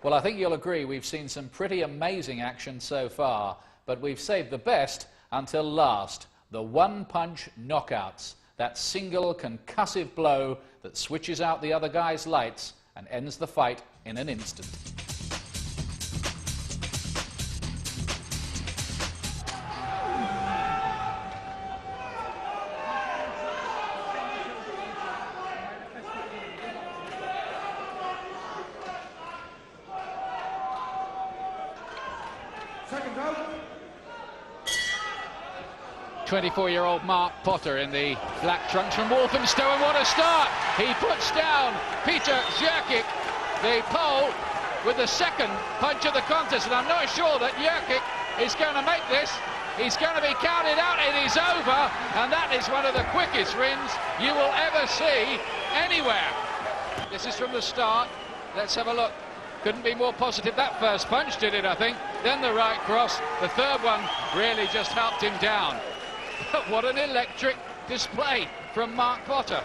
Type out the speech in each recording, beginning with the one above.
Well, I think you'll agree we've seen some pretty amazing action so far, but we've saved the best until last. The one-punch knockouts. That single concussive blow that switches out the other guy's lights and ends the fight in an instant. Second round. 24-year-old Mark Potter in the black trunks from Walthamstow, and what a start! He puts down Peter Jerkic, the Pole, with the second punch of the contest, and I'm not sure that Jerkic is going to make this. He's going to be counted out. It is over, and that is one of the quickest wins you will ever see anywhere. This is from the start. Let's have a look. Couldn't be more positive. That first punch did it, I think. Then the right cross. The third one really just helped him down. But what an electric display from Mark Potter.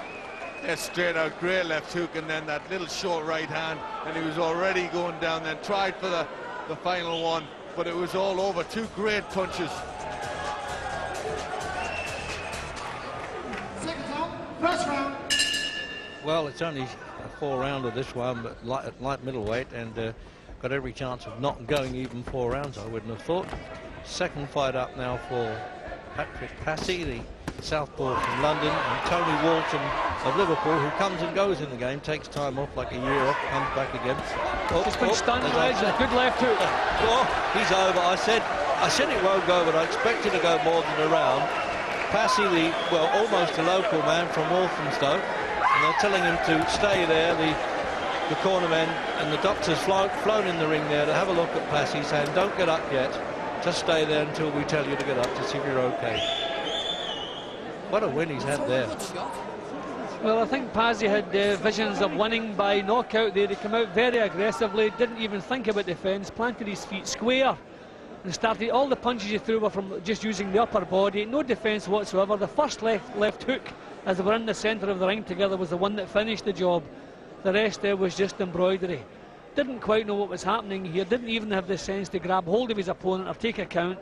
Yeah, straight out, great left hook, and then that little short right hand, and he was already going down, then tried for the final one, but it was all over. Two great punches. Second round. First round. Well, it's only a 4-rounder this one, but light middleweight, and got every chance of not going even 4 rounds, I wouldn't have thought. Second fight up now for Patrick Passy, the southpaw from London, and Tony Walton of Liverpool, who comes and goes in the game, takes time off, like a year off, comes back again. He's been stunned, Reg, a good left hook. Oh, he's over. I said it won't go, but I expected to go more than a round. Passy, almost a local man from Walthamstow, and they're telling him to stay there. The cornermen and the doctors flown in the ring there to have a look at Passy, saying, don't get up yet. Just stay there until we tell you to get up to see if you're okay. What a win he's had there. Well, I think Pazzi had visions of winning by knockout there. He came out very aggressively, didn't even think about defence, planted his feet square and started. All the punches he threw were from just using the upper body, no defence whatsoever. The first left hook, as they were in the centre of the ring together, was the one that finished the job. The rest there was just embroidery. Didn't quite know what was happening here, didn't even have the sense to grab hold of his opponent or take a count.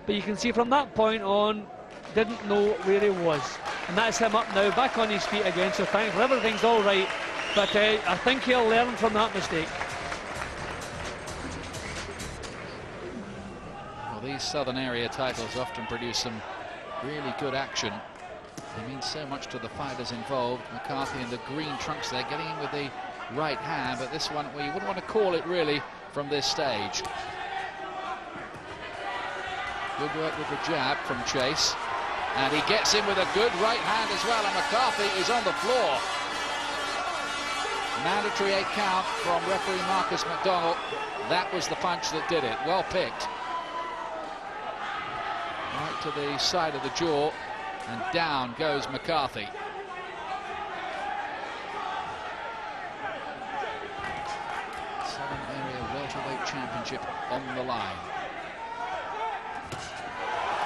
But you can see from that point on, didn't know where he was. And that's him up now, back on his feet again, so thankful everything's all right. But I think he'll learn from that mistake. Well, these southern area titles often produce some really good action. They mean so much to the fighters involved. McCarthy in the green trunks there, getting in with the right hand, but this one, well, you wouldn't want to call it really from this stage. Good work with the jab from Chase, and he gets in with a good right hand as well, and McCarthy is on the floor. Mandatory 8 count from referee Marcus McDonald. That was the punch that did it. Well picked. Right to the side of the jaw, and down goes McCarthy. Southern Area Welterweight Championship on the line.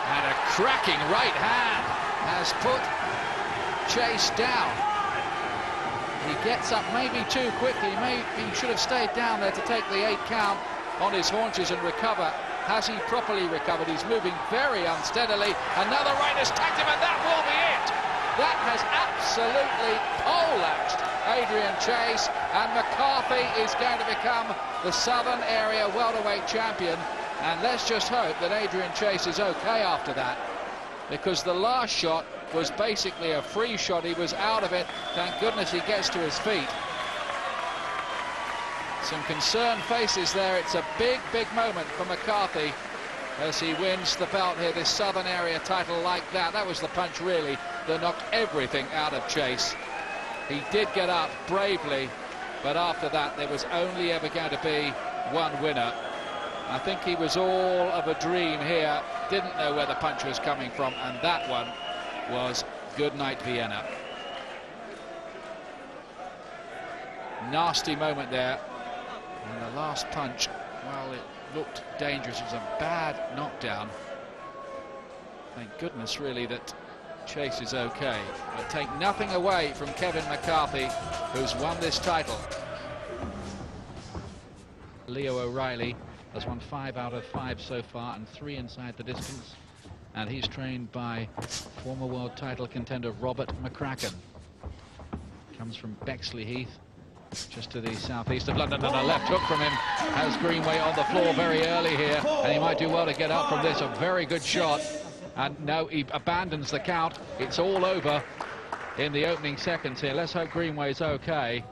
And a cracking right hand has put Chase down. He gets up maybe too quickly. Maybe he should have stayed down there to take the 8 count on his haunches and recover. Has he properly recovered? He's moving very unsteadily. Another right has tagged him, and that will be it. That has absolutely poleaxed Adrian Chase, and McCarthy is going to become the Southern Area Welterweight Champion. And let's just hope that Adrian Chase is okay after that, because the last shot was basically a free shot. He was out of it. Thank goodness he gets to his feet. Some concerned faces there. It's a big, big moment for McCarthy as he wins the belt here, this Southern Area title like that. That was the punch, really, that knocked everything out of Chase. He did get up bravely, but after that, there was only ever going to be one winner. I think he was all of a dream here, didn't know where the punch was coming from, and that one was good night Vienna. Nasty moment there, and the last punch, well, it looked dangerous. It was a bad knockdown. Thank goodness, really, that Chase is okay. But take nothing away from Kevin McCarthy, who's won this title. Leo O'Reilly has won 5 out of 5 so far and 3 inside the distance. And he's trained by former world title contender Robert McCracken. Comes from Bexley Heath, just to the southeast of London, and a left hook from him has Greenway on the floor very early here, and he might do well to get up from this. A very good shot, and no, he abandons the count. It's all over in the opening seconds here. Let's hope Greenway's okay.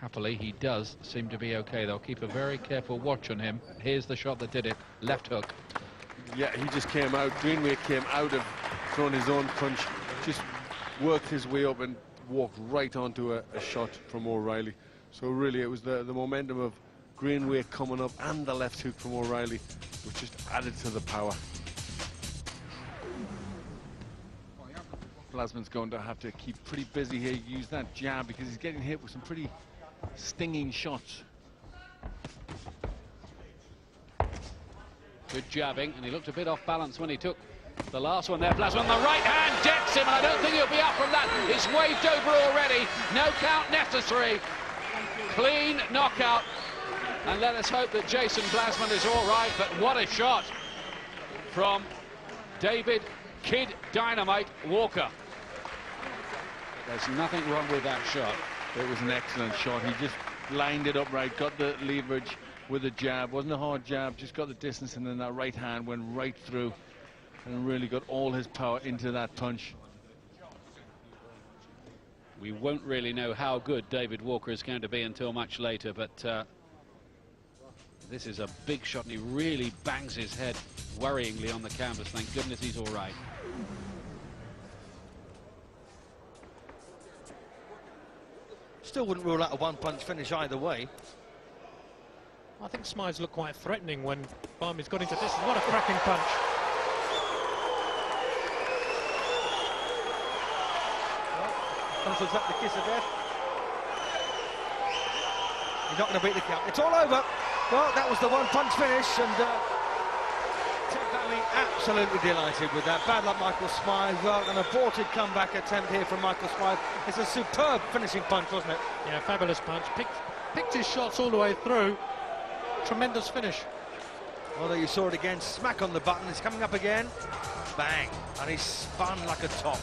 Happily, he does seem to be okay. They'll keep a very careful watch on him. Here's the shot that did it, left hook. Yeah, he just came out. Greenway came out of throwing his own punch, just worked his way up and walked right onto a shot from O'Reilly. So really it was the momentum of Greenway coming up and the left hook from O'Reilly which just added to the power. Blasman's going to have to keep pretty busy here, use that jab, because he's getting hit with some pretty stinging shots. Good jabbing, and he looked a bit off balance when he took the last one there. Blasman, the right hand decks him, and I don't think he'll be up from that. It's waved over already. No count necessary. Clean knockout. And let us hope that Jason Blasman is all right. But what a shot from David Kid Dynamite Walker. There's nothing wrong with that shot. It was an excellent shot. He just lined it up right, got the leverage with a jab. Wasn't a hard jab, just got the distance, and then that right hand went right through and really got all his power into that punch. We won't really know how good David Walker is going to be until much later, but this is a big shot, and he really bangs his head worryingly on the canvas. Thank goodness he's all right. Still wouldn't rule out a one-punch finish either way. I think Smythes looked quite threatening when Barmy's got into this. What a cracking punch. Pencils up the kiss of death. He's not going to beat the count. It's all over. Well, that was the one-punch finish, and Ted Valley absolutely delighted with that. Bad luck, Michael Smythe. Well, an aborted comeback attempt here from Michael Smythe. It's a superb finishing punch, wasn't it? Yeah, fabulous punch. Picked his shots all the way through. Tremendous finish. Although you saw it again, smack on the button. It's coming up again. Bang. And he's spun like a top.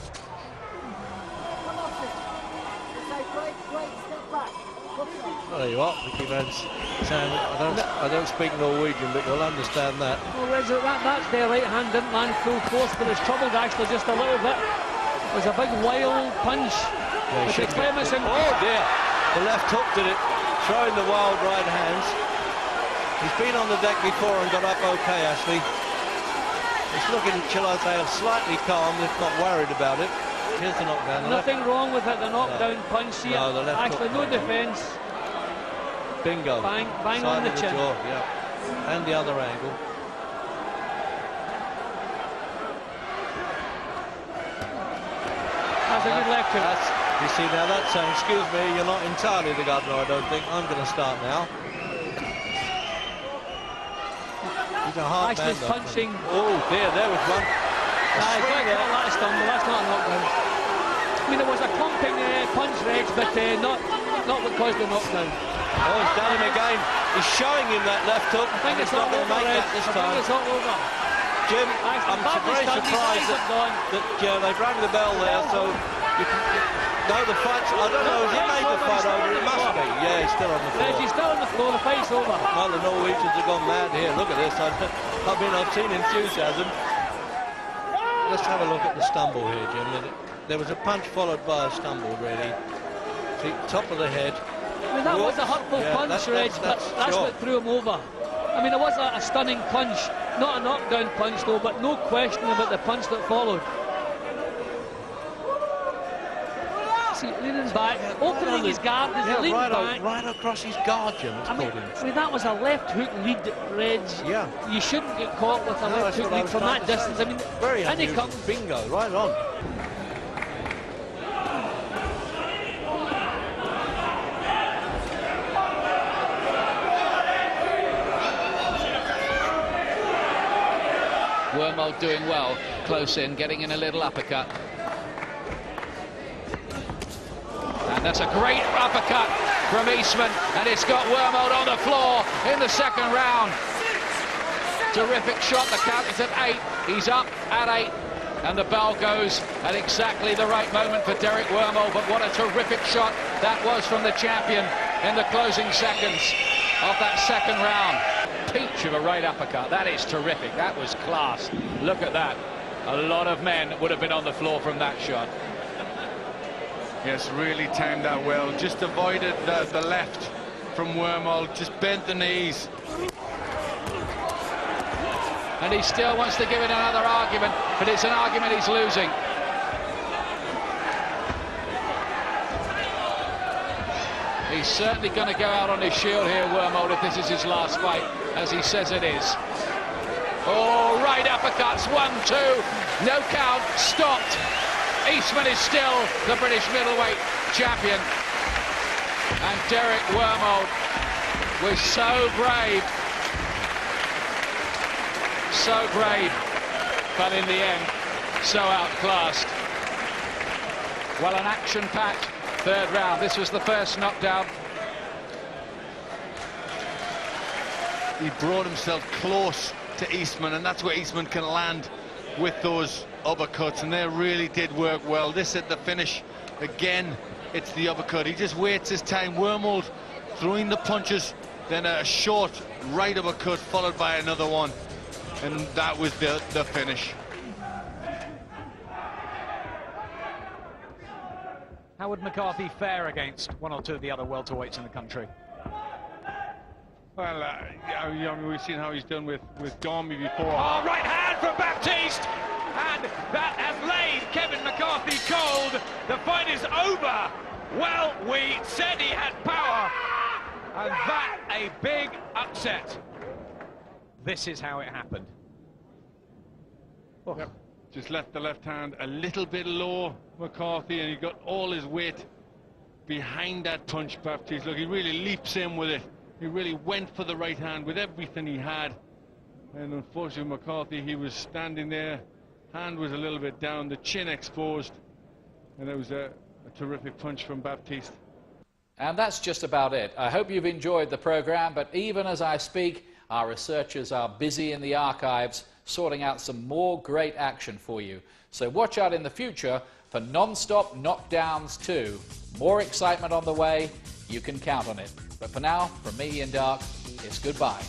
Well, there you are, Mickey Vance saying, I don't speak Norwegian, but you'll understand that. Well, Reza, that's their right hand didn't land full force, but it's troubled actually just a little bit. It was a big wild punch. Yeah, oh dear, the left hook did it, throwing the wild right hands. He's been on the deck before and got up okay, actually. He's looking, shall I say, slightly calm, if not worried about it. Here's the knockdown. Nothing wrong with it, the knockdown punch here. No, the left actually, no defence. Bingo. Bang on the chin. Jaw, yeah. And the other angle. That's a good left hook. You see, now that's saying, excuse me, you're not entirely the governor, I don't think. I'm going to start now. He's a hard actually man, punching. Oh, there was one. That's not a knockdown. I mean, it was a clumping punch, Reg, but not what caused the knockdown. Oh, he's done him again. He's showing him that left hook. I think it's not going to make Reg. that this I time. think it's all over. Jim, I'm very surprised that they've rang the bell there, so you can... No, the fight's... I don't know, has he made the fight over? It must be. Yeah, he's still on the floor. He's still on the floor, the fight's over. Well, the Norwegians have gone mad here. Look at this. I've seen enthusiasm. Let's have a look at the stumble here, Jim. There was a punch followed by a stumble, really. See, top of the head. I mean, that was a hurtful punch, Reg, but that's what threw him over. I mean, it was a stunning punch. Not a knockdown punch, though, but no question about the punch that followed. See, leaning back, opening his guard as he leaned back. Right across his guard, Jim. I mean, that was a left hook lead, Reg. Yeah. You shouldn't get caught with a left hook lead from that distance. I mean, very and he comes. Bingo, right on. Wormold doing well, close in, getting in a little uppercut. And that's a great uppercut from Eastman, and it's got Wormold on the floor in the second round. Terrific shot. The count is at 8. He's up at 8. And the bell goes at exactly the right moment for Derek Wormold. But what a terrific shot that was from the champion in the closing seconds of that second round. Peach of a right uppercut. That is terrific. That was class. Look at that. A lot of men would have been on the floor from that shot. Yes, really timed that well. Just avoided the left from Wormold. Just bent the knees. And he still wants to give it another argument, but it's an argument he's losing. He's certainly going to go out on his shield here, Wormold, if this is his last fight, as he says it is. Oh, right uppercuts, 1, 2, no count, stopped. Eastman is still the British middleweight champion. And Derek Wormold was so brave. So brave, but in the end, so outclassed. Well, an action-packed third round. This was the first knockdown. He brought himself close to Eastman, and that's where Eastman can land with those uppercuts, and they really did work well. This at the finish, again, it's the uppercut. He just waits his time. Wormold throwing the punches, then a short right uppercut followed by another one. And that was the finish. How would McCarthy fare against one or two of the other welterweights in the country? Well, I mean, we've seen how he's done with Gormy before. Oh, right hand from Baptiste! And that has laid Kevin McCarthy cold. The fight is over. Well, we said he had power. And that a big upset. This is how it happened. Oh. Yep. Just left the left hand a little bit low, McCarthy, and he got all his weight behind that punch, Baptiste. Look, he really leaps in with it. He really went for the right hand with everything he had. And unfortunately, McCarthy, he was standing there. Hand was a little bit down, the chin exposed. And it was a terrific punch from Baptiste. And that's just about it. I hope you've enjoyed the program, but even as I speak, our researchers are busy in the archives sorting out some more great action for you. So watch out in the future for non-stop Knockdowns 2. More excitement on the way. You can count on it. But for now, from me, Ian Dark, it's goodbye.